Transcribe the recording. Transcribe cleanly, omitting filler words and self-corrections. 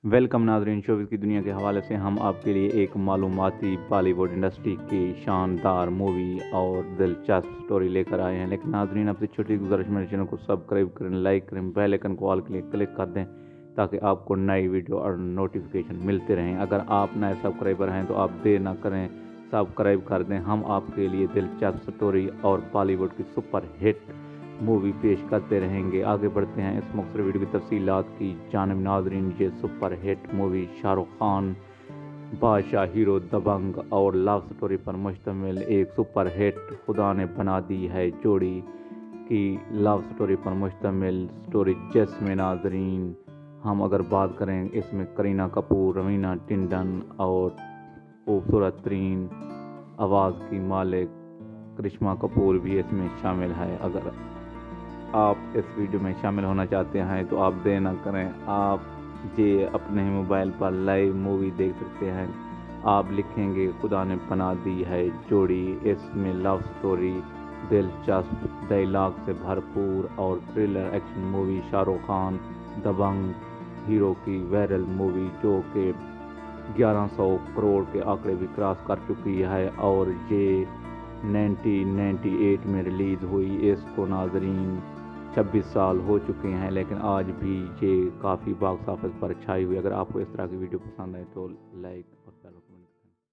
Welcome नाजरीन, showbiz की दुनिया के हवाले से हम आपके लिए एक मालूमाती बॉलीवुड इंडस्ट्री की शानदार मूवी और दिलचस्प स्टोरी लेकर आए हैं। लेकिन नाजरीन, आपसे छोटी गुजारिश, मेरे चैनल को सब्सक्राइब करें, लाइक करें, बेल आइकन को ऑल के लिए क्लिक कर दें ताकि आपको नई वीडियो और नोटिफिकेशन मिलते रहें। अगर आप नए सब्सक्राइबर हैं तो आप देर ना करें, सब्सक्राइब कर दें। हम आपके लिए दिलचस्प स्टोरी और बॉलीवुड की सुपर हिट मूवी पेश करते रहेंगे। आगे बढ़ते हैं इस मुख्तलिफ वीडियो की तफसीलात की जानिब। नाजरीन, ये super hit movie Shahrukh Khan बादशाह हीरो दबंग और लव स्टोरी पर मुश्तमिल एक सुपर हिट खुदा ने बना दी है जोड़ी की लव स्टोरी पर मुश्तमिल स्टोरी, जिसमें नाजरीन हम अगर बात करें, इसमें करीना कपूर, रवीना टंडन और खूबसूरत तरीन आवाज़ की मालिक करिश्मा कपूर भी इसमें शामिल है। अगर आप इस वीडियो में शामिल होना चाहते हैं तो आप देर ना करें, आप ये अपने मोबाइल पर लाइव मूवी देख सकते हैं। आप लिखेंगे खुदा ने बना दी है जोड़ी। इसमें लव स्टोरी, दिलचस्प डायलॉग से भरपूर और thriller action movie Shahrukh Khan दबंग हीरो की वायरल मूवी, जो कि 1100 करोड़ के आंकड़े भी क्रॉस कर चुकी है और ये 1998 में रिलीज़ हुई। इसको नाजरीन 26 साल हो चुके हैं, लेकिन आज भी ये काफ़ी बॉक्स ऑफिस पर छाई हुई। अगर आपको इस तरह की वीडियो पसंद आए तो लाइक